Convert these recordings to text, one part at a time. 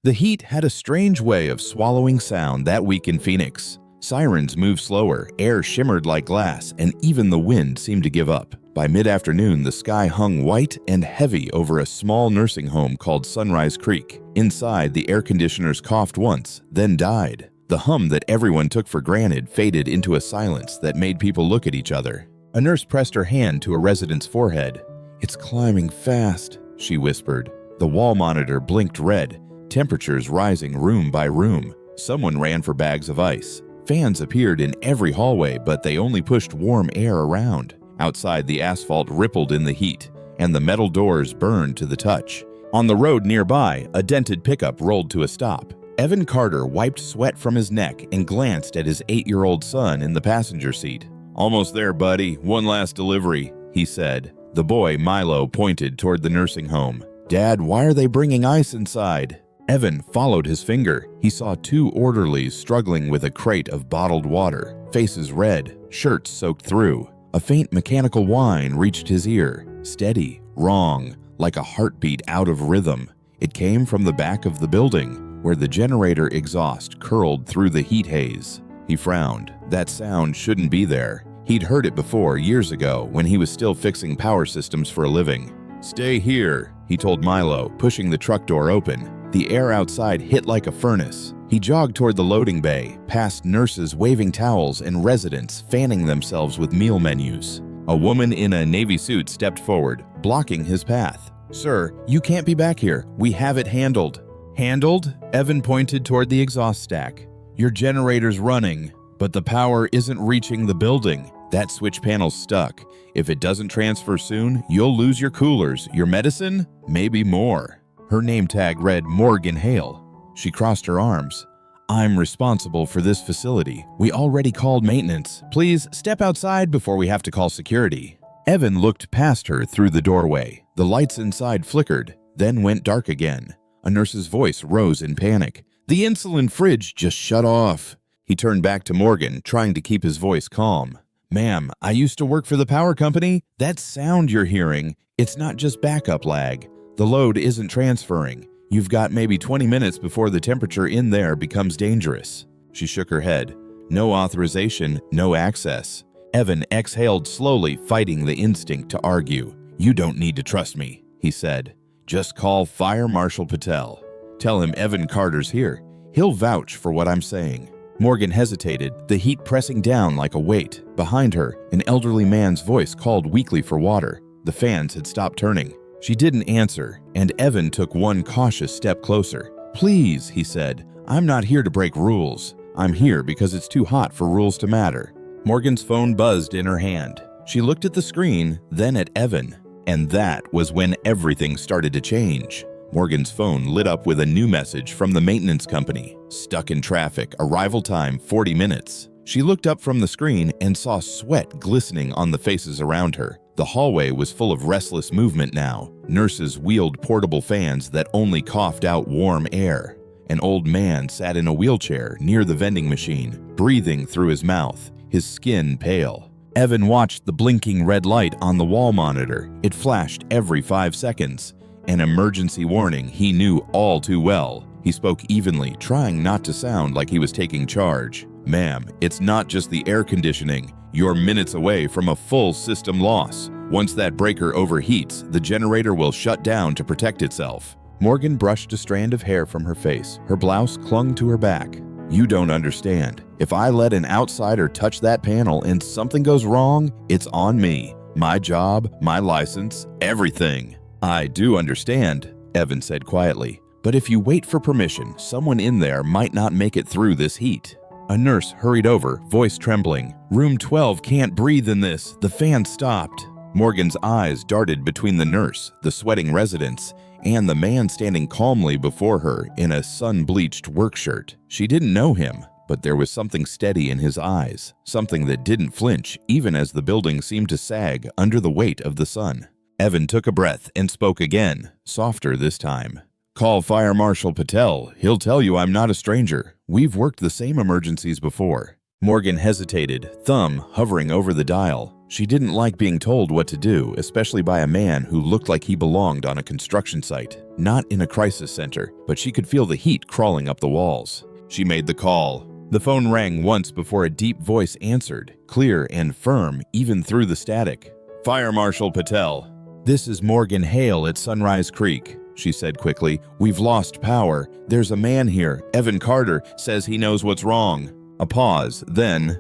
The heat had a strange way of swallowing sound that week in Phoenix. Sirens moved slower, air shimmered like glass, and even the wind seemed to give up. By mid-afternoon, the sky hung white and heavy over a small nursing home called Sunrise Creek. Inside, the air conditioners coughed once, then died. The hum that everyone took for granted faded into a silence that made people look at each other. A nurse pressed her hand to a resident's forehead. "It's climbing fast," she whispered. The wall monitor blinked red, temperatures rising room by room. Someone ran for bags of ice. Fans appeared in every hallway, but they only pushed warm air around. Outside, the asphalt rippled in the heat, and the metal doors burned to the touch. On the road nearby, a dented pickup rolled to a stop. Evan Carter wiped sweat from his neck and glanced at his 8-year-old son in the passenger seat. "Almost there, buddy. One last delivery," he said. The boy, Milo, pointed toward the nursing home. "Dad, why are they bringing ice inside?" Evan followed his finger. He saw 2 orderlies struggling with a crate of bottled water, faces red, shirts soaked through. A faint mechanical whine reached his ear, steady, wrong, like a heartbeat out of rhythm. It came from the back of the building, where the generator exhaust curled through the heat haze. He frowned. That sound shouldn't be there. He'd heard it before, years ago, when he was still fixing power systems for a living. "Stay here," he told Milo, pushing the truck door open. The air outside hit like a furnace. He jogged toward the loading bay, past nurses waving towels and residents fanning themselves with meal menus. A woman in a navy suit stepped forward, blocking his path. "Sir, you can't be back here. We have it handled." "Handled?" Evan pointed toward the exhaust stack. "Your generator's running, but the power isn't reaching the building. That switch panel's stuck. If it doesn't transfer soon, you'll lose your coolers, your medicine, maybe more." Her name tag read Morgan Hale. She crossed her arms. "I'm responsible for this facility. We already called maintenance. Please step outside before we have to call security." Evan looked past her through the doorway. The lights inside flickered, then went dark again. A nurse's voice rose in panic. "The insulin fridge just shut off." He turned back to Morgan, trying to keep his voice calm. "Ma'am, I used to work for the power company. That sound you're hearing, it's not just backup lag. The load isn't transferring. You've got maybe 20 minutes before the temperature in there becomes dangerous." She shook her head. "No authorization, no access." Evan exhaled slowly, fighting the instinct to argue. "You don't need to trust me," he said. "Just call Fire Marshal Patel. Tell him Evan Carter's here. He'll vouch for what I'm saying." Morgan hesitated, the heat pressing down like a weight. Behind her, an elderly man's voice called weakly for water. The fans had stopped turning. She didn't answer, and Evan took one cautious step closer. "Please," he said, "I'm not here to break rules. I'm here because it's too hot for rules to matter." Morgan's phone buzzed in her hand. She looked at the screen, then at Evan. And that was when everything started to change. Morgan's phone lit up with a new message from the maintenance company. "Stuck in traffic, arrival time 40 minutes. She looked up from the screen and saw sweat glistening on the faces around her. The hallway was full of restless movement now. Nurses wheeled portable fans that only coughed out warm air. An old man sat in a wheelchair near the vending machine, breathing through his mouth, his skin pale. Evan watched the blinking red light on the wall monitor. It flashed every 5 seconds. An emergency warning he knew all too well. He spoke evenly, trying not to sound like he was taking charge. "Ma'am, it's not just the air conditioning. You're minutes away from a full system loss. Once that breaker overheats, the generator will shut down to protect itself." Morgan brushed a strand of hair from her face. Her blouse clung to her back. "You don't understand. If I let an outsider touch that panel and something goes wrong, it's on me. My job, my license, everything." "I do understand," Evan said quietly. "But if you wait for permission, someone in there might not make it through this heat." A nurse hurried over, voice trembling. "Room 12 can't breathe in this. The fan stopped." Morgan's eyes darted between the nurse, the sweating residents, and the man standing calmly before her in a sun-bleached work shirt. She didn't know him, but there was something steady in his eyes, something that didn't flinch even as the building seemed to sag under the weight of the sun. Evan took a breath and spoke again, softer this time. "Call Fire Marshal Patel. He'll tell you I'm not a stranger. We've worked the same emergencies before." Morgan hesitated, thumb hovering over the dial. She didn't like being told what to do, especially by a man who looked like he belonged on a construction site, not in a crisis center, but she could feel the heat crawling up the walls. She made the call. The phone rang once before a deep voice answered, clear and firm even through the static. "Fire Marshal Patel." "This is Morgan Hale at Sunrise Creek," she said quickly. "We've lost power. There's a man here. Evan Carter says he knows what's wrong." A pause, then,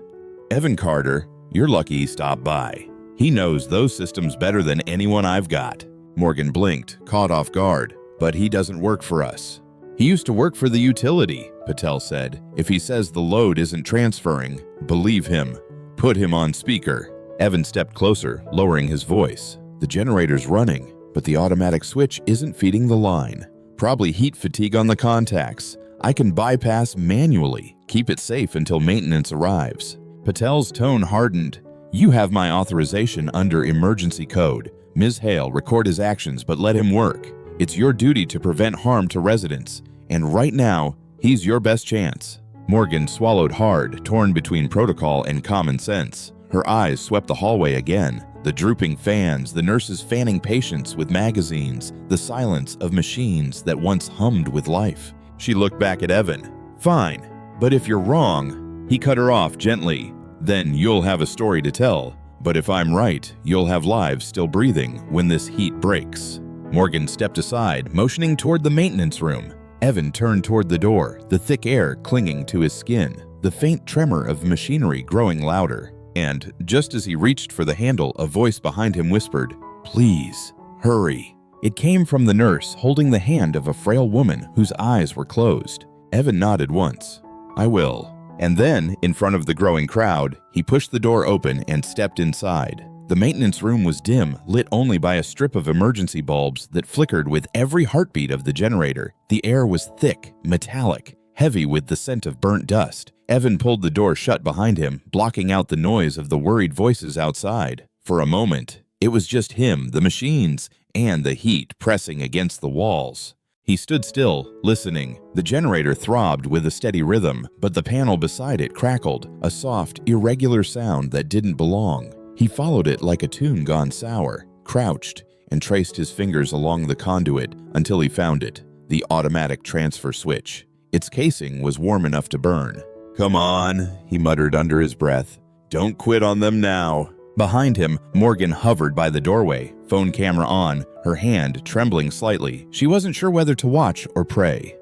"Evan Carter? You're lucky he stopped by. He knows those systems better than anyone I've got." Morgan blinked, caught off guard. "But he doesn't work for us." "He used to work for the utility," Patel said. "If he says the load isn't transferring, believe him. Put him on speaker." Evan stepped closer, lowering his voice. "The generator's running, but the automatic switch isn't feeding the line. Probably heat fatigue on the contacts. I can bypass manually. Keep it safe until maintenance arrives." Patel's tone hardened. "You have my authorization under emergency code. Ms. Hale, record his actions, but let him work. It's your duty to prevent harm to residents, and right now, he's your best chance." Morgan swallowed hard, torn between protocol and common sense. Her eyes swept the hallway again. The drooping fans, the nurses fanning patients with magazines, the silence of machines that once hummed with life. She looked back at Evan. "Fine, but if you're wrong," he cut her off gently, "then you'll have a story to tell. But if I'm right, you'll have lives still breathing when this heat breaks." Morgan stepped aside, motioning toward the maintenance room. Evan turned toward the door, the thick air clinging to his skin, the faint tremor of machinery growing louder. And just as he reached for the handle, a voice behind him whispered, "Please, hurry." It came from the nurse holding the hand of a frail woman whose eyes were closed. Evan nodded once. "I will." And then, in front of the growing crowd, he pushed the door open and stepped inside. The maintenance room was dim, lit only by a strip of emergency bulbs that flickered with every heartbeat of the generator. The air was thick, metallic, heavy with the scent of burnt dust. Evan pulled the door shut behind him, blocking out the noise of the worried voices outside. For a moment, it was just him, the machines, and the heat pressing against the walls. He stood still, listening. The generator throbbed with a steady rhythm, but the panel beside it crackled, a soft, irregular sound that didn't belong. He followed it like a tune gone sour, crouched, and traced his fingers along the conduit until he found it, the automatic transfer switch. Its casing was warm enough to burn. "Come on," he muttered under his breath. "Don't quit on them now." Behind him, Morgan hovered by the doorway, phone camera on, her hand trembling slightly. She wasn't sure whether to watch or pray.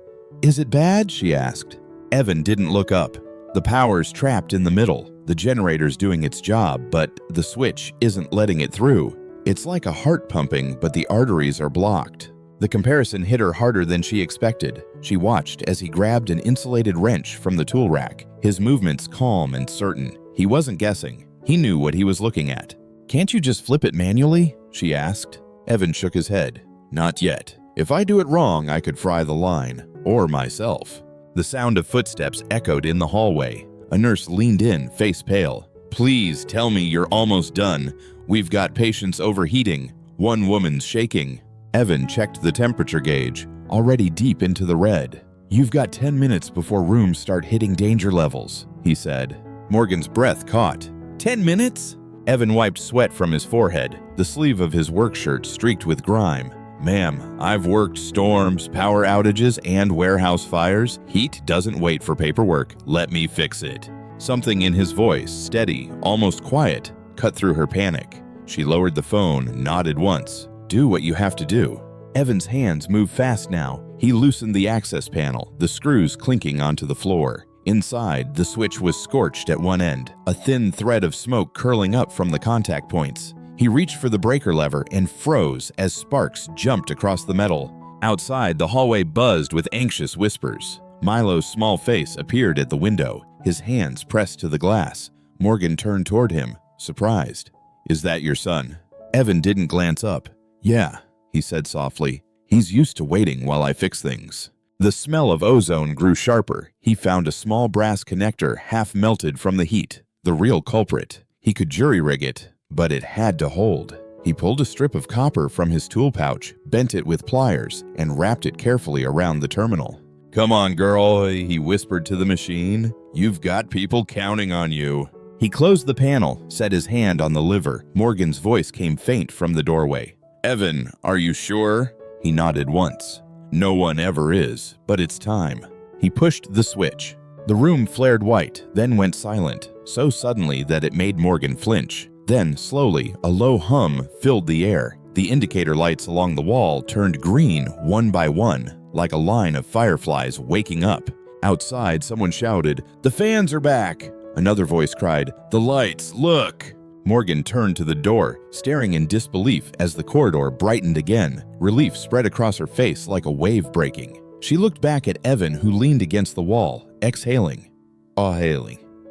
"Is it bad?" she asked. Evan didn't look up. The power's trapped in the middle. The generator's doing its job, but the switch isn't letting it through. It's like a heart pumping, but the arteries are blocked. The comparison hit her harder than she expected. She watched as he grabbed an insulated wrench from the tool rack, his movements calm and certain. He wasn't guessing. He knew what he was looking at. "Can't you just flip it manually?" she asked. Evan shook his head. "Not yet. If I do it wrong, I could fry the line. Or myself." The sound of footsteps echoed in the hallway. A nurse leaned in, face pale. "Please tell me you're almost done. We've got patients overheating. One woman's shaking." Evan checked the temperature gauge, already deep into the red. "You've got 10 minutes before rooms start hitting danger levels," he said. Morgan's breath caught. 10 minutes? Evan wiped sweat from his forehead, the sleeve of his work shirt streaked with grime. "Ma'am, I've worked storms, power outages, and warehouse fires. Heat doesn't wait for paperwork. Let me fix it." Something in his voice, steady, almost quiet, cut through her panic. She lowered the phone, nodded once. "Do what you have to do." Evan's hands moved fast now. He loosened the access panel, the screws clinking onto the floor. Inside, the switch was scorched at one end, a thin thread of smoke curling up from the contact points. He reached for the breaker lever and froze as sparks jumped across the metal. Outside, the hallway buzzed with anxious whispers. Milo's small face appeared at the window, his hands pressed to the glass. Morgan turned toward him, surprised. "Is that your son?" Evan didn't glance up. "Yeah," he said softly. "He's used to waiting while I fix things." The smell of ozone grew sharper. He found a small brass connector half melted from the heat, the real culprit. He could jury-rig it, but it had to hold. He pulled a strip of copper from his tool pouch, bent it with pliers, and wrapped it carefully around the terminal. "Come on, girl," he whispered to the machine. "You've got people counting on you." He closed the panel, set his hand on the lever. Morgan's voice came faint from the doorway. "Evan, are you sure?" He nodded once. "No one ever is, but it's time." He pushed the switch. The room flared white, then went silent, so suddenly that it made Morgan flinch. Then, slowly, a low hum filled the air. The indicator lights along the wall turned green one by one, like a line of fireflies waking up. Outside, someone shouted, "The fans are back!" Another voice cried, "The lights, look!" Morgan turned to the door, staring in disbelief as the corridor brightened again. Relief spread across her face like a wave breaking. She looked back at Evan, who leaned against the wall, exhaling.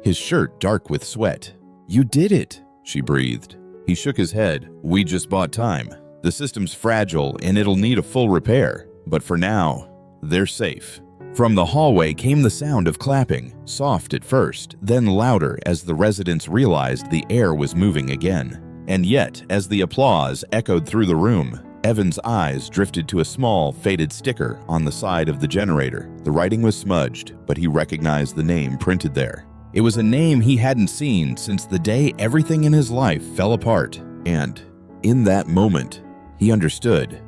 His shirt dark with sweat. "You did it," she breathed. He shook his head. "We just bought time. The system's fragile and it'll need a full repair. But for now, they're safe." From the hallway came the sound of clapping, soft at first, then louder as the residents realized the air was moving again. And yet, as the applause echoed through the room, Evan's eyes drifted to a small, faded sticker on the side of the generator. The writing was smudged, but he recognized the name printed there. It was a name he hadn't seen since the day everything in his life fell apart. And, in that moment, he understood.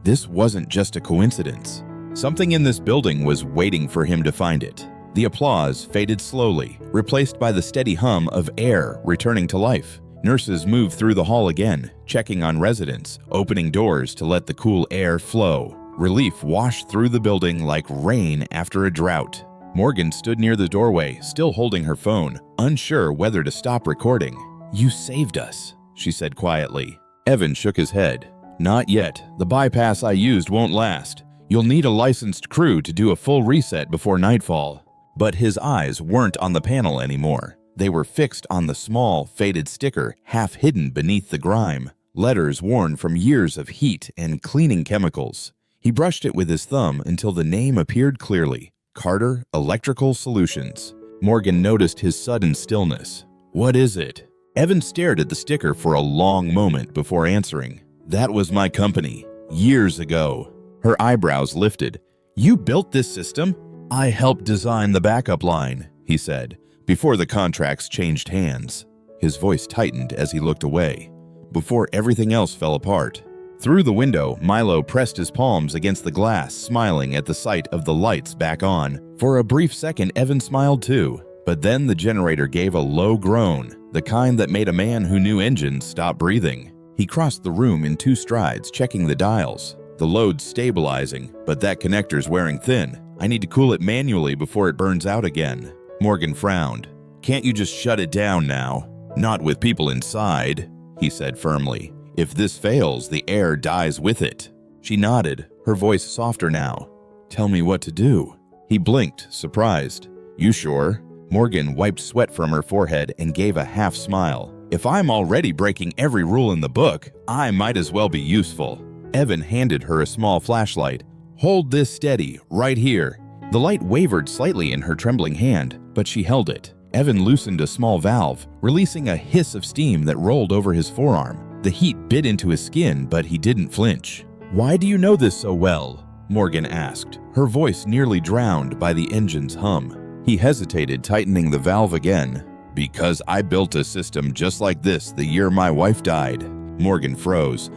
This wasn't just a coincidence. Something in this building was waiting for him to find it. The applause faded slowly, replaced by the steady hum of air returning to life. Nurses moved through the hall again, checking on residents, opening doors to let the cool air flow. Relief washed through the building like rain after a drought. Morgan stood near the doorway, still holding her phone, unsure whether to stop recording. "You saved us," she said quietly. Evan shook his head. "Not yet. The bypass I used won't last. You'll need a licensed crew to do a full reset before nightfall." But his eyes weren't on the panel anymore. They were fixed on the small, faded sticker half hidden beneath the grime, letters worn from years of heat and cleaning chemicals. He brushed it with his thumb until the name appeared clearly. Carter Electrical Solutions. Morgan noticed his sudden stillness. "What is it?" Evan stared at the sticker for a long moment before answering. "That was my company, years ago." Her eyebrows lifted. "You built this system?" "I helped design the backup line," he said, "before the contracts changed hands." His voice tightened as he looked away. "Before everything else fell apart." Through the window, Milo pressed his palms against the glass, smiling at the sight of the lights back on. For a brief second, Evan smiled too. But then the generator gave a low groan, the kind that made a man who knew engines stop breathing. He crossed the room in 2 strides, checking the dials. "The load's stabilizing, but that connector's wearing thin. I need to cool it manually before it burns out again." Morgan frowned. "Can't you just shut it down now?" "Not with people inside," he said firmly. "If this fails, the air dies with it." She nodded, her voice softer now. "Tell me what to do." He blinked, surprised. "You sure?" Morgan wiped sweat from her forehead and gave a half smile. "If I'm already breaking every rule in the book, I might as well be useful." Evan handed her a small flashlight. "Hold this steady, right here." The light wavered slightly in her trembling hand, but she held it. Evan loosened a small valve, releasing a hiss of steam that rolled over his forearm. The heat bit into his skin, but he didn't flinch. "Why do you know this so well?" Morgan asked, her voice nearly drowned by the engine's hum. He hesitated, tightening the valve again. "Because I built a system just like this the year my wife died." Morgan froze.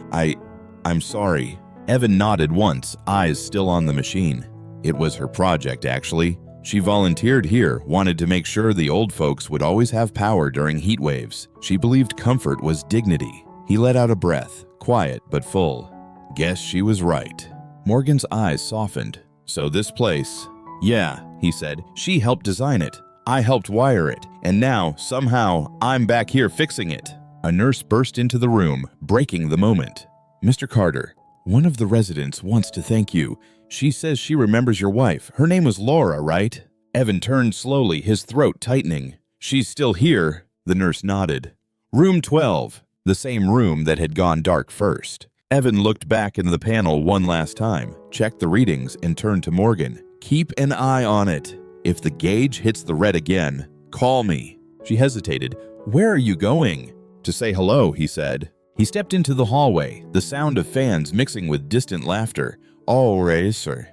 I'm sorry." Evan nodded once, eyes still on the machine. "It was her project, actually. She volunteered here, wanted to make sure the old folks would always have power during heat waves. She believed comfort was dignity." He let out a breath, quiet but full. "Guess she was right." Morgan's eyes softened. "So this place?" "Yeah," he said. "She helped design it. I helped wire it. And now, somehow, I'm back here fixing it." A nurse burst into the room, breaking the moment. "Mr. Carter, one of the residents wants to thank you. She says she remembers your wife. Her name was Laura, right?" Evan turned slowly, his throat tightening. "She's still here," the nurse nodded. "Room 12, the same room that had gone dark first." Evan looked back in the panel one last time, checked the readings, and turned to Morgan. "Keep an eye on it. If the gauge hits the red again, call me." She hesitated. "Where are you going?" "To say hello," he said. He stepped into the hallway, the sound of fans mixing with distant laughter. "Oh, sir."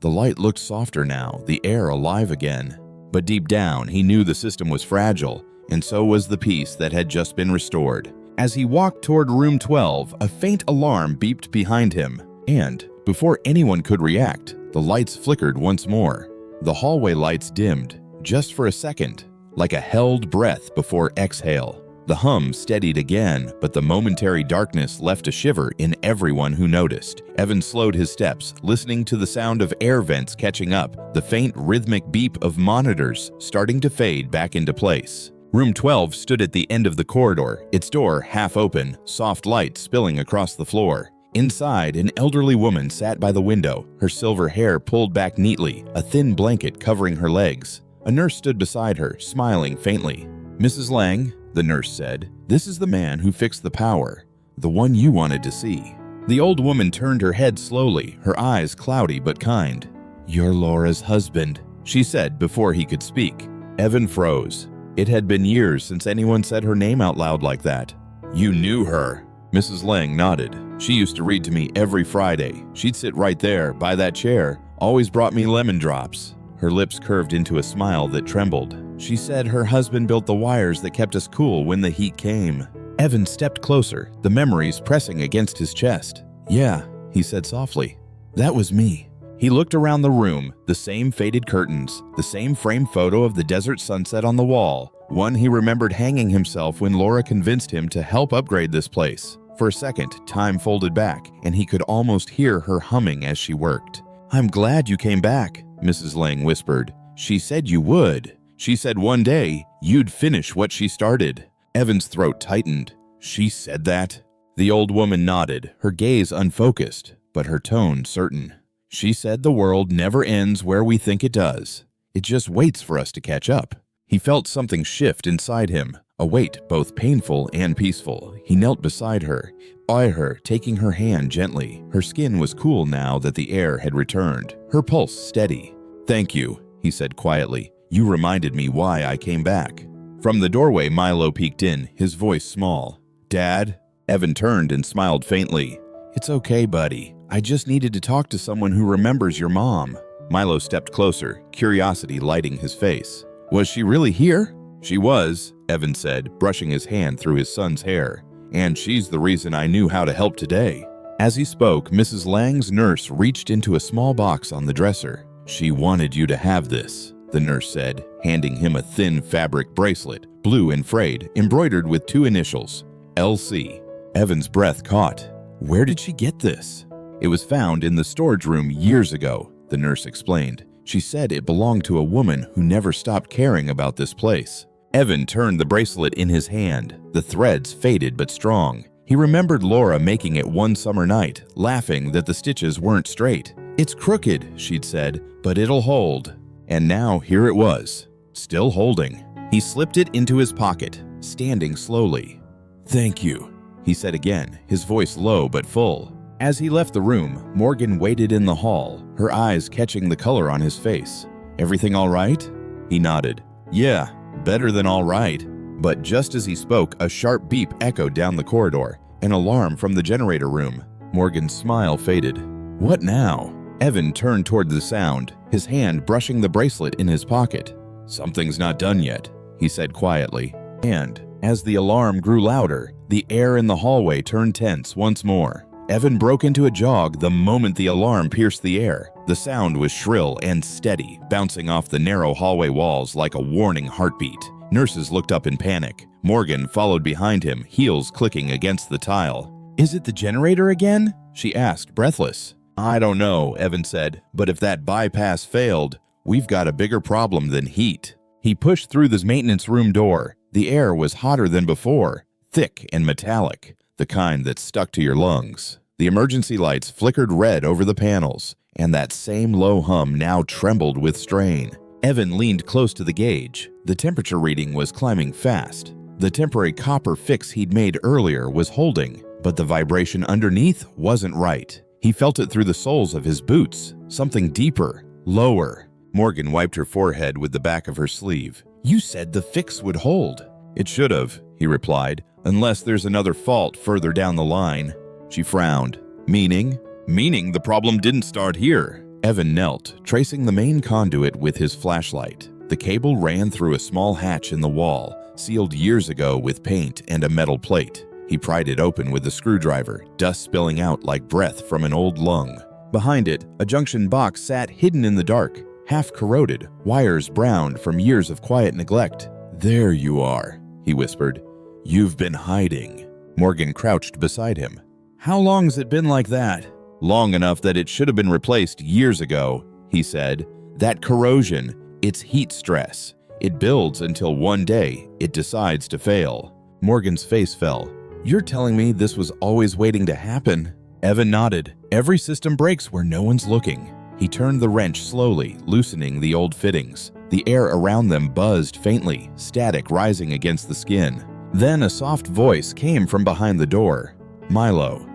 The light looked softer now, the air alive again. But deep down, he knew the system was fragile. and so was the peace that had just been restored. As he walked toward room 12, a faint alarm beeped behind him, and, before anyone could react, the lights flickered once more. The hallway lights dimmed, just for a second, like a held breath before exhale. The hum steadied again, but the momentary darkness left a shiver in everyone who noticed. Evan slowed his steps, listening to the sound of air vents catching up, the faint rhythmic beep of monitors starting to fade back into place. Room 12 stood at the end of the corridor, its door half open, soft light spilling across the floor. Inside, an elderly woman sat by the window, her silver hair pulled back neatly, a thin blanket covering her legs. A nurse stood beside her, smiling faintly. "Mrs. Lang," the nurse said, "this is the man who fixed the power, the one you wanted to see." The old woman turned her head slowly, her eyes cloudy but kind. "You're Laura's husband," she said before he could speak. Evan froze. It had been years since anyone said her name out loud like that. "You knew her?" Mrs. Lang nodded. "She used to read to me every Friday. She'd sit right there, by that chair, always brought me lemon drops." Her lips curved into a smile that trembled. "She said her husband built the wires that kept us cool when the heat came." Evan stepped closer, the memories pressing against his chest. "Yeah," he said softly. "That was me." He looked around the room, the same faded curtains, the same framed photo of the desert sunset on the wall, one he remembered hanging himself when Laura convinced him to help upgrade this place. For a second, time folded back, and he could almost hear her humming as she worked. "I'm glad you came back," Mrs. Lang whispered. "She said you would. She said one day you'd finish what she started." Evan's throat tightened. "She said that?" The old woman nodded, her gaze unfocused, but her tone certain. "She said the world never ends where we think it does. It just waits for us to catch up." He felt something shift inside him, a weight both painful and peaceful. He knelt beside her, by her, taking her hand gently. Her skin was cool now that the air had returned, her pulse steady. "Thank you," he said quietly. "You reminded me why I came back." From the doorway, Milo peeked in, his voice small. "Dad?" Evan turned and smiled faintly. "It's okay, buddy. I just needed to talk to someone who remembers your mom." Milo stepped closer, curiosity lighting his face. "Was she really here?" "She was," Evan said, brushing his hand through his son's hair. "And she's the reason I knew how to help today." As he spoke, Mrs. Lang's nurse reached into a small box on the dresser. "She wanted you to have this," the nurse said, handing him a thin fabric bracelet, blue and frayed, embroidered with two initials, LC. Evan's breath caught. "Where did she get this?" "It was found in the storage room years ago," the nurse explained. "She said it belonged to a woman who never stopped caring about this place." Evan turned the bracelet in his hand, the threads faded but strong. He remembered Laura making it one summer night, laughing that the stitches weren't straight. "It's crooked," she'd said, "but it'll hold." And now here it was, still holding. He slipped it into his pocket, standing slowly. "Thank you," he said again, his voice low but full. As he left the room, Morgan waited in the hall, her eyes catching the color on his face. "Everything all right?" He nodded. "Yeah, better than all right." But just as he spoke, a sharp beep echoed down the corridor, an alarm from the generator room. Morgan's smile faded. "What now?" Evan turned toward the sound, his hand brushing the bracelet in his pocket. "Something's not done yet," he said quietly. And, as the alarm grew louder, the air in the hallway turned tense once more. Evan broke into a jog the moment the alarm pierced the air. The sound was shrill and steady, bouncing off the narrow hallway walls like a warning heartbeat. Nurses looked up in panic. Morgan followed behind him, heels clicking against the tile. "Is it the generator again?" she asked, breathless. "I don't know," Evan said, "but if that bypass failed, we've got a bigger problem than heat." He pushed through the maintenance room door. The air was hotter than before, thick and metallic, the kind that stuck to your lungs. The emergency lights flickered red over the panels, and that same low hum now trembled with strain. Evan leaned close to the gauge. The temperature reading was climbing fast. The temporary copper fix he'd made earlier was holding, but the vibration underneath wasn't right. He felt it through the soles of his boots, something deeper, lower. Morgan wiped her forehead with the back of her sleeve. "You said the fix would hold." "It should have," he replied, "unless there's another fault further down the line." She frowned. "Meaning?" "Meaning the problem didn't start here." Evan knelt, tracing the main conduit with his flashlight. The cable ran through a small hatch in the wall, sealed years ago with paint and a metal plate. He pried it open with a screwdriver, dust spilling out like breath from an old lung. Behind it, a junction box sat hidden in the dark, half corroded, wires browned from years of quiet neglect. "There you are," he whispered. "You've been hiding." Morgan crouched beside him. "How long's it been like that?" "Long enough that it should have been replaced years ago," he said. "That corrosion, it's heat stress. It builds until one day it decides to fail." Morgan's face fell. "You're telling me this was always waiting to happen?" Evan nodded. "Every system breaks where no one's looking." He turned the wrench slowly, loosening the old fittings. The air around them buzzed faintly, static rising against the skin. Then a soft voice came from behind the door. "Milo."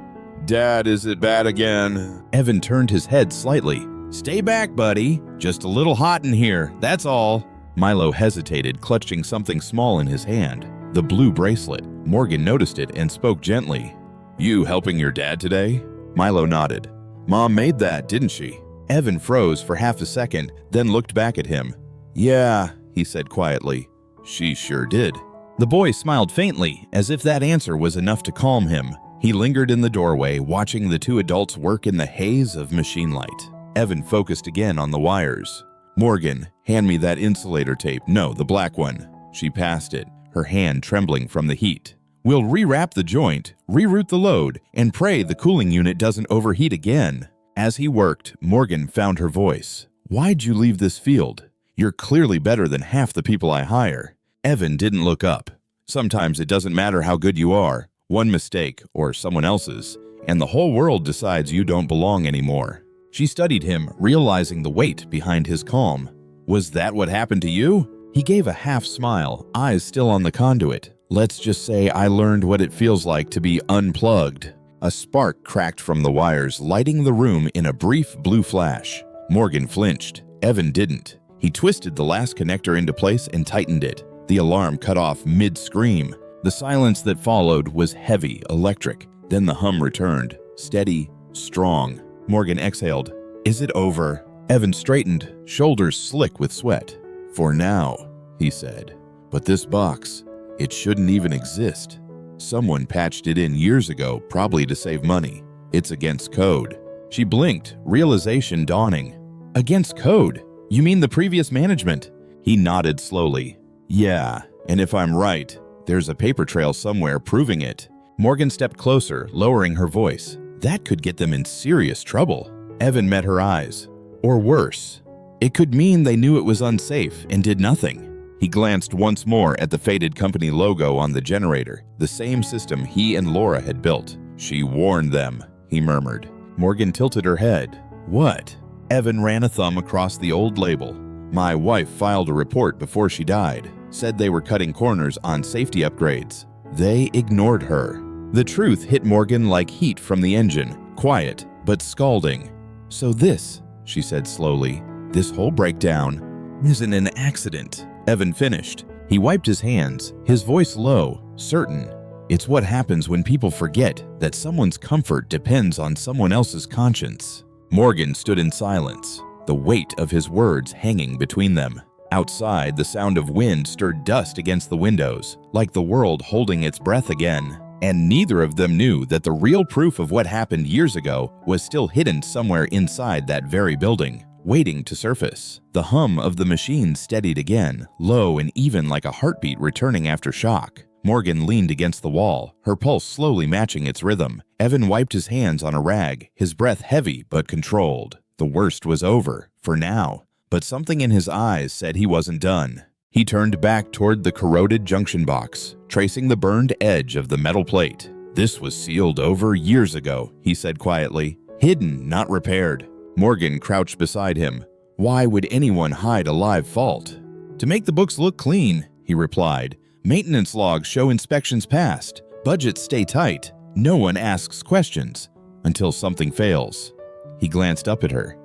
"Dad, is it bad again?" Evan turned his head slightly. "Stay back, buddy. Just a little hot in here, that's all." Milo hesitated, clutching something small in his hand. The blue bracelet. Morgan noticed it and spoke gently. "You helping your dad today?" Milo nodded. "Mom made that, didn't she?" Evan froze for half a second, then looked back at him. "Yeah," he said quietly. "She sure did." The boy smiled faintly, as if that answer was enough to calm him. He lingered in the doorway, watching the two adults work in the haze of machine light. Evan focused again on the wires. "Morgan, hand me that insulator tape. No, the black one." She passed it, her hand trembling from the heat. "We'll rewrap the joint, reroute the load, and pray the cooling unit doesn't overheat again." As he worked, Morgan found her voice. "Why'd you leave this field? You're clearly better than half the people I hire." Evan didn't look up. "Sometimes it doesn't matter how good you are. One mistake, or someone else's, and the whole world decides you don't belong anymore." She studied him, realizing the weight behind his calm. "Was that what happened to you?" He gave a half smile, eyes still on the conduit. "Let's just say I learned what it feels like to be unplugged." A spark cracked from the wires, lighting the room in a brief blue flash. Morgan flinched. Evan didn't. He twisted the last connector into place and tightened it. The alarm cut off mid-scream. The silence that followed was heavy, electric. Then the hum returned, steady, strong. Morgan exhaled. "Is it over?" Evan straightened, shoulders slick with sweat. "For now," he said. "But this box, it shouldn't even exist. Someone patched it in years ago, probably to save money. It's against code." She blinked, realization dawning. "Against code? You mean the previous management?" He nodded slowly. "Yeah, and if I'm right, there's a paper trail somewhere proving it." Morgan stepped closer, lowering her voice. That could get them in serious trouble. Evan met her eyes. Or worse. It could mean they knew it was unsafe and did nothing. He glanced once more at the faded company logo on the generator, the same system he and Laura had built. "She warned them," he murmured. Morgan tilted her head. "What?" Evan ran a thumb across the old label. "My wife filed a report before she died, said they were cutting corners on safety upgrades. They ignored her." The truth hit Morgan like heat from the engine, quiet but scalding. "So this," she said slowly, "this whole breakdown isn't an accident." Evan finished. He wiped his hands, his voice low, certain. "It's what happens when people forget that someone's comfort depends on someone else's conscience." Morgan stood in silence, the weight of his words hanging between them. Outside, the sound of wind stirred dust against the windows, like the world holding its breath again. And neither of them knew that the real proof of what happened years ago was still hidden somewhere inside that very building, waiting to surface. The hum of the machine steadied again, low and even like a heartbeat returning after shock. Morgan leaned against the wall, her pulse slowly matching its rhythm. Evan wiped his hands on a rag, his breath heavy but controlled. The worst was over, for now. But something in his eyes said he wasn't done. He turned back toward the corroded junction box, tracing the burned edge of the metal plate. "This was sealed over years ago," he said quietly. "Hidden, not repaired." Morgan crouched beside him. "Why would anyone hide a live fault?" "To make the books look clean," he replied. "Maintenance logs show inspections passed. Budgets stay tight. No one asks questions until something fails." He glanced up at her.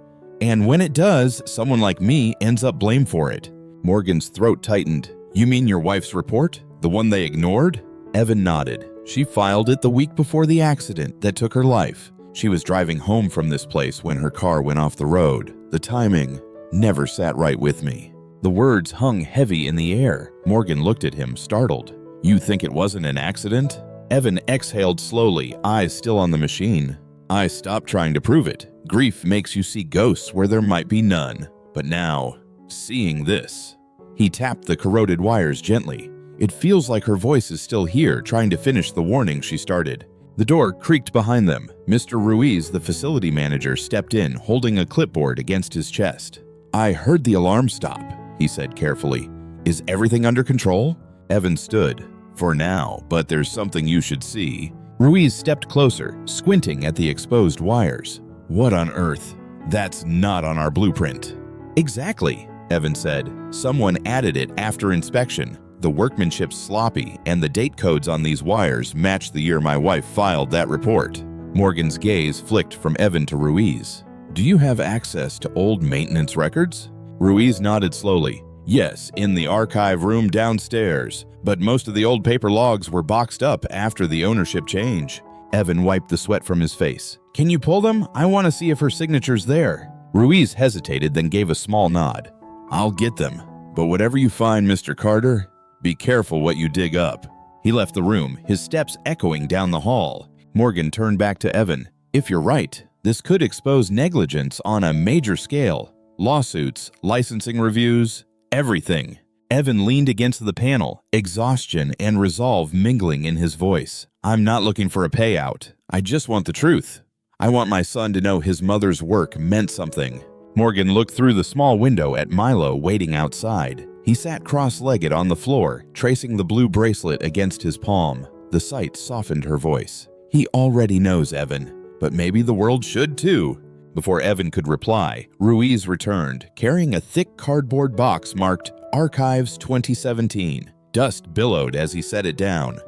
"And when it does, someone like me ends up blamed for it." Morgan's throat tightened. "You mean your wife's report? The one they ignored?" Evan nodded. "She filed it the week before the accident that took her life. She was driving home from this place when her car went off the road. The timing never sat right with me." The words hung heavy in the air. Morgan looked at him, startled. "You think it wasn't an accident?" Evan exhaled slowly, eyes still on the machine. "I stopped trying to prove it. Grief makes you see ghosts where there might be none. But now, seeing this..." He tapped the corroded wires gently. It feels like her voice is still here, trying to finish the warning she started. The door creaked behind them. Mr. Ruiz, the facility manager, stepped in, holding a clipboard against his chest. "I heard the alarm stop," he said carefully. "Is everything under control?" Evan stood. "For now, but there's something you should see." Ruiz stepped closer, squinting at the exposed wires. "What on earth? That's not on our blueprint." "Exactly," Evan said. "Someone added it after inspection. The workmanship's sloppy, and the date codes on these wires match the year my wife filed that report." Morgan's gaze flicked from Evan to Ruiz. "Do you have access to old maintenance records?" Ruiz nodded slowly. "Yes, in the archive room downstairs, but most of the old paper logs were boxed up after the ownership change." Evan wiped the sweat from his face. "Can you pull them? I want to see if her signature's there." Ruiz hesitated, then gave a small nod. "I'll get them, but whatever you find, Mr. Carter, be careful what you dig up." He left the room, his steps echoing down the hall. Morgan turned back to Evan. "If you're right, this could expose negligence on a major scale. Lawsuits, licensing reviews, everything." Evan leaned against the panel, exhaustion and resolve mingling in his voice. "I'm not looking for a payout. I just want the truth. I want my son to know his mother's work meant something." Morgan looked through the small window at Milo waiting outside. He sat cross-legged on the floor, tracing the blue bracelet against his palm. The sight softened her voice. "He already knows, Evan, but maybe the world should too." Before Evan could reply, Ruiz returned, carrying a thick cardboard box marked Archives 2017. Dust billowed as he set it down.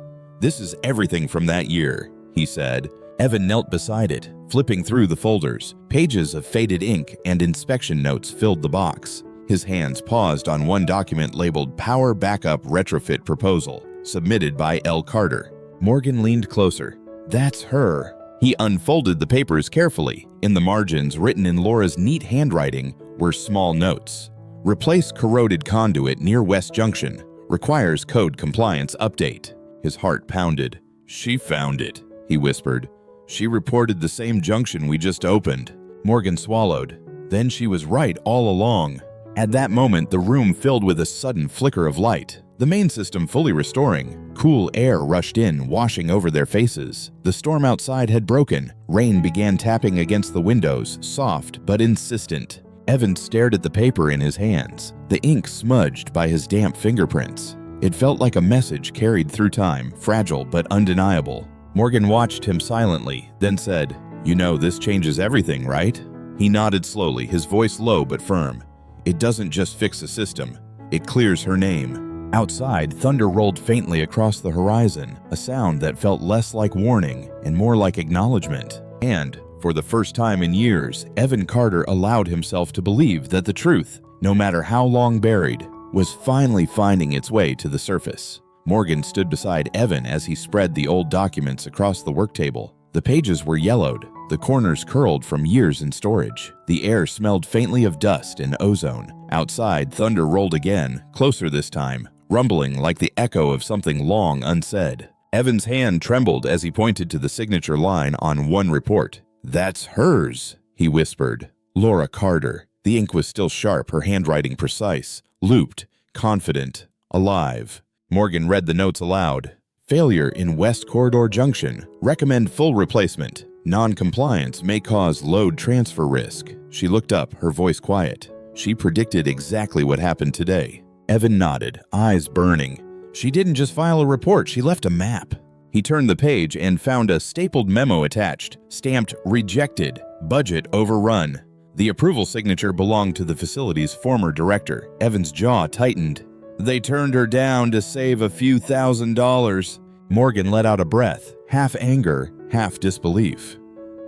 "This is everything from that year," he said. Evan knelt beside it, flipping through the folders. Pages of faded ink and inspection notes filled the box. His hands paused on one document labeled Power Backup Retrofit Proposal, submitted by L. Carter. Morgan leaned closer. "That's her." He unfolded the papers carefully. In the margins, written in Laura's neat handwriting, were small notes. "Replace corroded conduit near West Junction. Requires code compliance update." His heart pounded. "She found it," he whispered. "She reported the same junction we just opened." Morgan swallowed. Then she was right all along. At that moment, the room filled with a sudden flicker of light. The main system fully restoring. Cool air rushed in, washing over their faces. The storm outside had broken. Rain began tapping against the windows, soft but insistent. Evan stared at the paper in his hands, the ink smudged by his damp fingerprints. It felt like a message carried through time, fragile but undeniable. Morgan watched him silently, then said, "You know this changes everything, right?" He nodded slowly, his voice low but firm. "It doesn't just fix a system, it clears her name." Outside, thunder rolled faintly across the horizon, a sound that felt less like warning and more like acknowledgement. And, for the first time in years, Evan Carter allowed himself to believe that the truth, no matter how long buried, was finally finding its way to the surface. Morgan stood beside Evan as he spread the old documents across the work table. The pages were yellowed, the corners curled from years in storage. The air smelled faintly of dust and ozone. Outside, thunder rolled again, closer this time, rumbling like the echo of something long unsaid. Evan's hand trembled as he pointed to the signature line on one report. "That's hers," he whispered. "Laura Carter." The ink was still sharp, her handwriting precise, looped, confident, alive. Morgan read the notes aloud. "Failure in West Corridor Junction. Recommend full replacement. Non-compliance may cause load transfer risk." She looked up, her voice quiet. She predicted exactly what happened today. Evan nodded, eyes burning. She didn't just file a report, she left a map. He turned the page and found a stapled memo attached, stamped "Rejected, Budget Overrun." The approval signature belonged to the facility's former director. Evan's jaw tightened. "They turned her down to save a few $1,000s. Morgan let out a breath, half anger, half disbelief.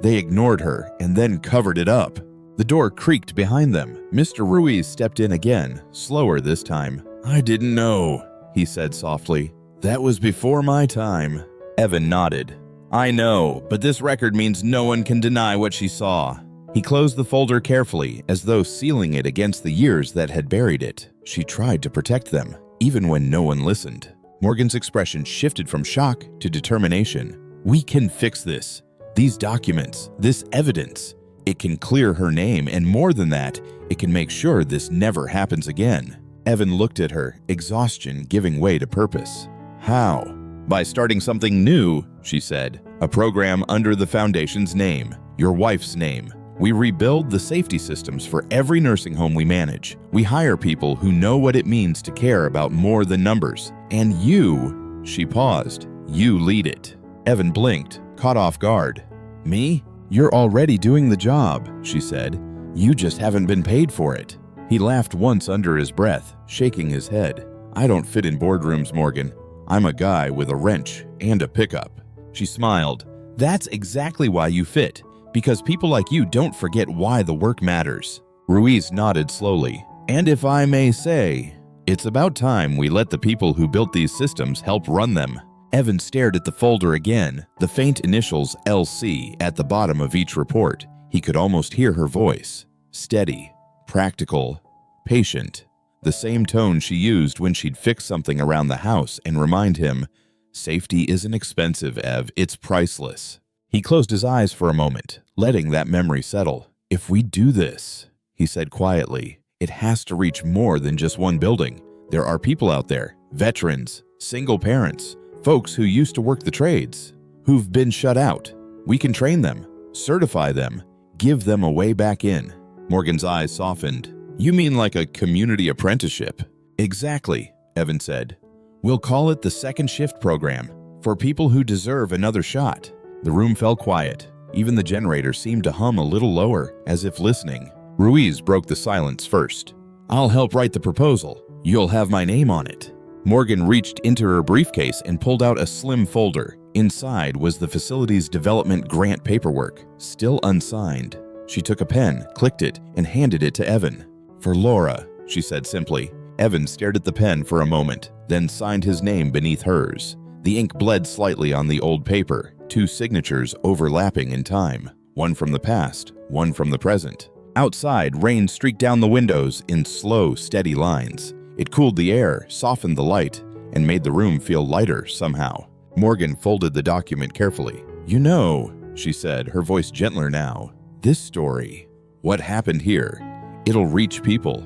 They ignored her and then covered it up. The door creaked behind them. Mr. Ruiz stepped in again, slower this time. "I didn't know," he said softly. "That was before my time." Evan nodded. "I know, but this record means no one can deny what she saw." He closed the folder carefully, as though sealing it against the years that had buried it. She tried to protect them, even when no one listened. Morgan's expression shifted from shock to determination. "We can fix this. These documents, this evidence. It can clear her name, and more than that, it can make sure this never happens again." Evan looked at her, exhaustion giving way to purpose. "How?" "By starting something new," she said. "A program under the Foundation's name, your wife's name. We rebuild the safety systems for every nursing home we manage. We hire people who know what it means to care about more than numbers. And you," she paused, "you lead it." Evan blinked, caught off guard. "Me? You're already doing the job," she said. "You just haven't been paid for it." He laughed once under his breath, shaking his head. "I don't fit in boardrooms, Morgan. I'm a guy with a wrench and a pickup." She smiled. "That's exactly why you fit. Because people like you don't forget why the work matters." Ruiz nodded slowly. "And if I may say, it's about time we let the people who built these systems help run them." Evan stared at the folder again, the faint initials LC at the bottom of each report. He could almost hear her voice. Steady, practical, patient. The same tone she used when she'd fix something around the house and remind him, "Safety isn't expensive, Ev, it's priceless." He closed his eyes for a moment, letting that memory settle. "If we do this," he said quietly, "it has to reach more than just one building. There are people out there, veterans, single parents, folks who used to work the trades, who've been shut out. We can train them, certify them, give them a way back in." Morgan's eyes softened. "You mean like a community apprenticeship?" "Exactly," Evan said. "We'll call it the second shift program, for people who deserve another shot." The room fell quiet. Even the generator seemed to hum a little lower, as if listening. Ruiz broke the silence first. "I'll help write the proposal. You'll have my name on it." Morgan reached into her briefcase and pulled out a slim folder. Inside was the facility's development grant paperwork, still unsigned. She took a pen, clicked it, and handed it to Evan. "For Laura," she said simply. Evan stared at the pen for a moment, then signed his name beneath hers. The ink bled slightly on the old paper, two signatures overlapping in time, one from the past, one from the present. Outside, rain streaked down the windows in slow, steady lines. It cooled the air, softened the light, and made the room feel lighter somehow. Morgan folded the document carefully. "You know," she said, her voice gentler now, "this story, what happened here, it'll reach people.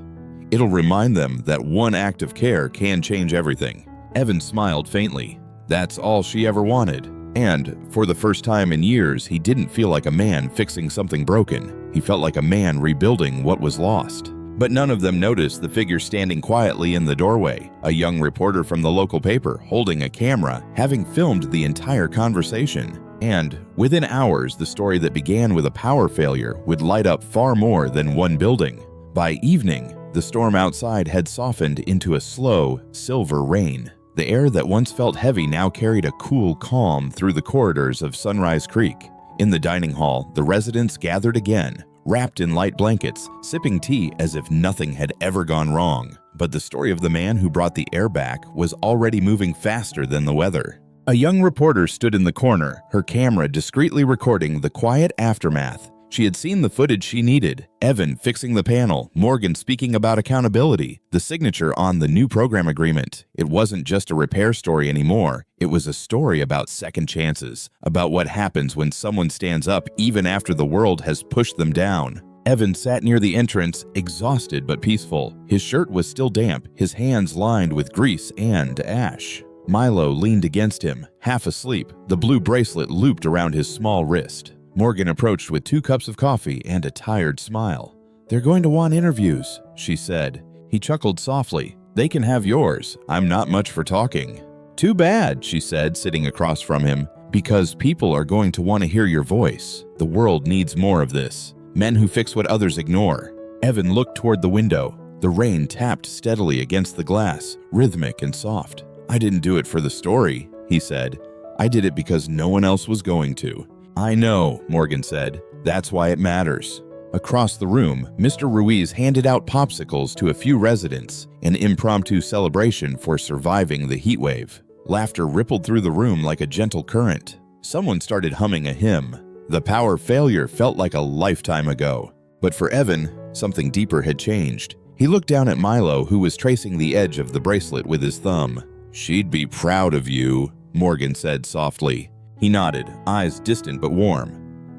It'll remind them that one act of care can change everything." Evan smiled faintly. That's all she ever wanted. And, for the first time in years, he didn't feel like a man fixing something broken. He felt like a man rebuilding what was lost. But none of them noticed the figure standing quietly in the doorway, a young reporter from the local paper holding a camera, having filmed the entire conversation. And, within hours, the story that began with a power failure would light up far more than one building. By evening, the storm outside had softened into a slow, silver rain. The air that once felt heavy now carried a cool calm through the corridors of Sunrise Creek. In the dining hall, the residents gathered again, wrapped in light blankets, sipping tea as if nothing had ever gone wrong. But the story of the man who brought the air back was already moving faster than the weather. A young reporter stood in the corner, her camera discreetly recording the quiet aftermath. She had seen the footage she needed. Evan fixing the panel, Morgan speaking about accountability, the signature on the new program agreement. It wasn't just a repair story anymore. It was a story about second chances, about what happens when someone stands up even after the world has pushed them down. Evan sat near the entrance, exhausted but peaceful. His shirt was still damp, his hands lined with grease and ash. Milo leaned against him, half asleep, the blue bracelet looped around his small wrist. Morgan approached with 2 cups of coffee and a tired smile. "They're going to want interviews," she said. He chuckled softly. "They can have yours. I'm not much for talking." "Too bad," she said, sitting across from him, "because people are going to want to hear your voice. The world needs more of this. Men who fix what others ignore." Evan looked toward the window. The rain tapped steadily against the glass, rhythmic and soft. "I didn't do it for the story," he said. "I did it because no one else was going to." "I know," Morgan said. "That's why it matters." Across the room, Mr. Ruiz handed out popsicles to a few residents, an impromptu celebration for surviving the heatwave. Laughter rippled through the room like a gentle current. Someone started humming a hymn. The power failure felt like a lifetime ago. But for Evan, something deeper had changed. He looked down at Milo, who was tracing the edge of the bracelet with his thumb. "She'd be proud of you," Morgan said softly. He nodded, eyes distant but warm.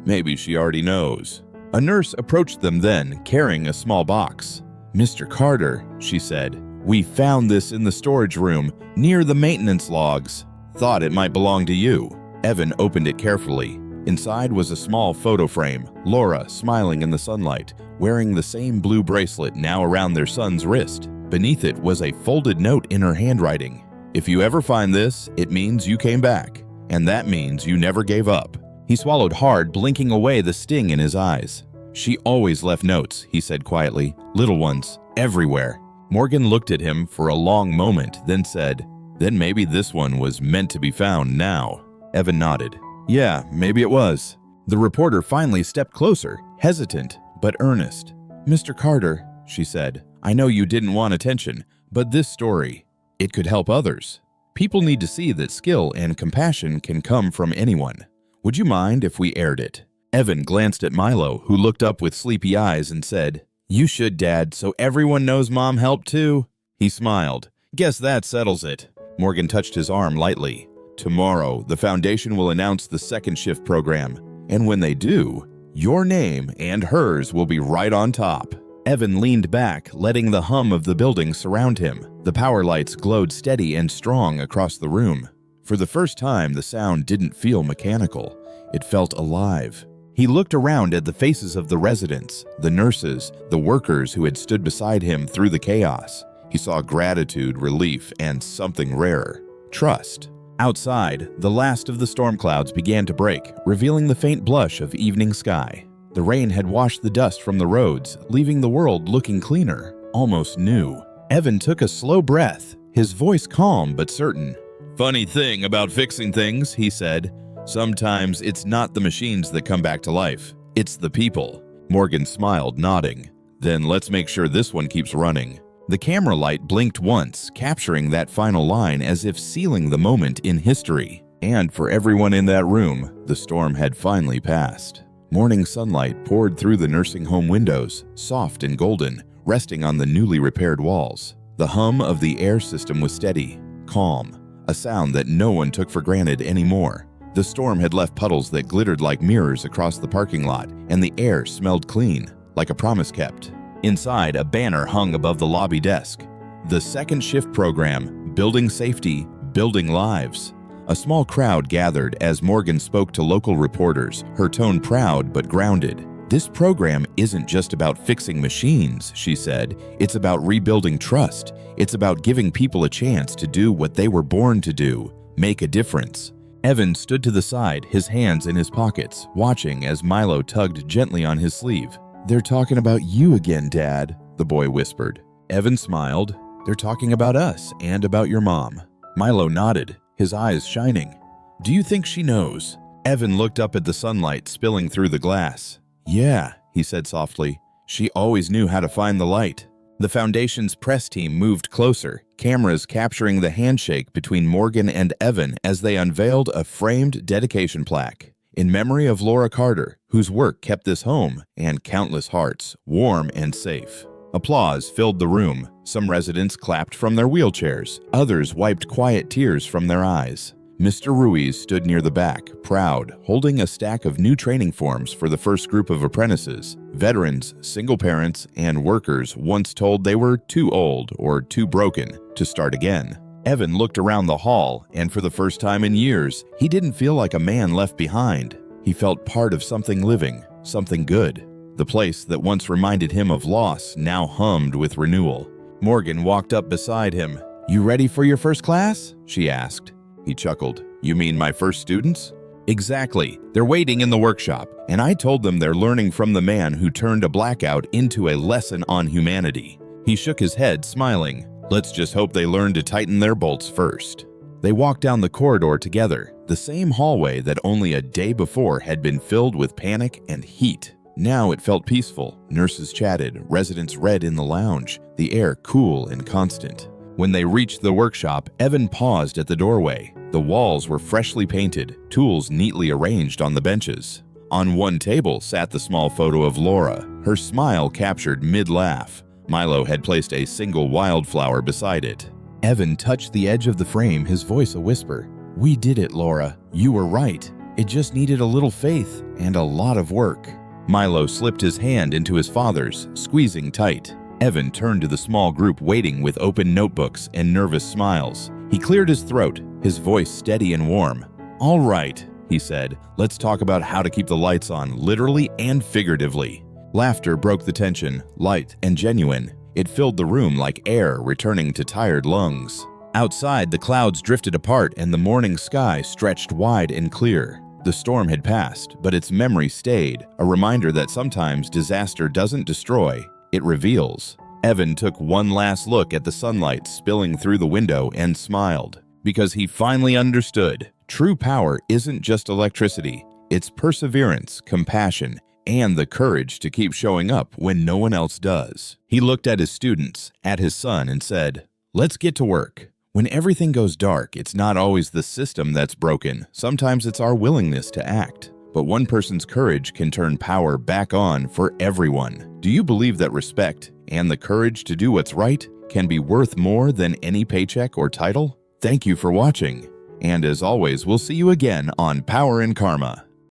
"Maybe she already knows." A nurse approached them then, carrying a small box. "Mr. Carter," she said, "we found this in the storage room, near the maintenance logs. Thought it might belong to you." Evan opened it carefully. Inside was a small photo frame, Laura smiling in the sunlight, wearing the same blue bracelet now around their son's wrist. Beneath it was a folded note in her handwriting. "If you ever find this, it means you came back, and that means you never gave up." He swallowed hard, blinking away the sting in his eyes. "She always left notes," he said quietly. "Little ones, everywhere." Morgan looked at him for a long moment, then said, "Then maybe this one was meant to be found now." Evan nodded. "Yeah, maybe it was." The reporter finally stepped closer, hesitant but earnest. "Mr. Carter," she said, "I know you didn't want attention, but this story, it could help others. People need to see that skill and compassion can come from anyone. Would you mind if we aired it?" Evan glanced at Milo, who looked up with sleepy eyes and said, "You should, Dad, so everyone knows Mom helped too." He smiled. "Guess that settles it." Morgan touched his arm lightly. "Tomorrow, the Foundation will announce the second shift program, and when they do, your name and hers will be right on top." Evan leaned back, letting the hum of the building surround him. The power lights glowed steady and strong across the room. For the first time, the sound didn't feel mechanical. It felt alive. He looked around at the faces of the residents, the nurses, the workers who had stood beside him through the chaos. He saw gratitude, relief, and something rarer, trust. Outside, the last of the storm clouds began to break, revealing the faint blush of evening sky. The rain had washed the dust from the roads, leaving the world looking cleaner, almost new. Evan took a slow breath, his voice calm but certain. "Funny thing about fixing things," he said. "Sometimes it's not the machines that come back to life, it's the people." Morgan smiled, nodding. "Then let's make sure this one keeps running." The camera light blinked once, capturing that final line as if sealing the moment in history. And for everyone in that room, the storm had finally passed. Morning sunlight poured through the nursing home windows, soft and golden, resting on the newly repaired walls. The hum of the air system was steady, calm, a sound that no one took for granted anymore. The storm had left puddles that glittered like mirrors across the parking lot, and the air smelled clean, like a promise kept. Inside, a banner hung above the lobby desk. The second shift program, building safety, building lives. A small crowd gathered as Morgan spoke to local reporters, her tone proud but grounded. "This program isn't just about fixing machines," she said. "It's about rebuilding trust. It's about giving people a chance to do what they were born to do, make a difference." Evan stood to the side, his hands in his pockets, watching as Milo tugged gently on his sleeve. "They're talking about you again, Dad," the boy whispered. Evan smiled. "They're talking about us and about your mom." Milo nodded, his eyes shining. "Do you think she knows?" Evan looked up at the sunlight spilling through the glass. "Yeah," he said softly. "She always knew how to find the light." The Foundation's press team moved closer, cameras capturing the handshake between Morgan and Evan as they unveiled a framed dedication plaque. "In memory of Laura Carter, whose work kept this home and countless hearts warm and safe." Applause filled the room. Some residents clapped from their wheelchairs. Others wiped quiet tears from their eyes. Mr. Ruiz stood near the back, proud, holding a stack of new training forms for the first group of apprentices. Veterans, single parents, and workers once told they were too old or too broken to start again. Evan looked around the hall, and for the first time in years, he didn't feel like a man left behind. He felt part of something living, something good. The place that once reminded him of loss now hummed with renewal. Morgan walked up beside him. "You ready for your first class?" she asked. He chuckled. "You mean my first students?" "Exactly. They're waiting in the workshop, and I told them they're learning from the man who turned a blackout into a lesson on humanity." He shook his head, smiling. "Let's just hope they learn to tighten their bolts first." They walked down the corridor together, the same hallway that only a day before had been filled with panic and heat. Now it felt peaceful. Nurses chatted, residents read in the lounge, the air cool and constant. When they reached the workshop, Evan paused at the doorway. The walls were freshly painted, tools neatly arranged on the benches. On one table sat the small photo of Laura, her smile captured mid-laugh. Milo had placed a single wildflower beside it. Evan touched the edge of the frame, his voice a whisper. "We did it, Laura. You were right. It just needed a little faith and a lot of work." Milo slipped his hand into his father's, squeezing tight. Evan turned to the small group waiting with open notebooks and nervous smiles. He cleared his throat, his voice steady and warm. "All right," he said, "let's talk about how to keep the lights on, literally and figuratively." Laughter broke the tension, light and genuine. It filled the room like air returning to tired lungs. Outside, the clouds drifted apart and the morning sky stretched wide and clear. The storm had passed, but its memory stayed, a reminder that sometimes disaster doesn't destroy, it reveals. Evan took one last look at the sunlight spilling through the window and smiled, because he finally understood. True power isn't just electricity, it's perseverance, compassion, and the courage to keep showing up when no one else does. He looked at his students, at his son, and said, "Let's get to work." When everything goes dark, it's not always the system that's broken. Sometimes it's our willingness to act. But one person's courage can turn power back on for everyone. Do you believe that respect and the courage to do what's right can be worth more than any paycheck or title? Thank you for watching. And as always, we'll see you again on Power and Karma.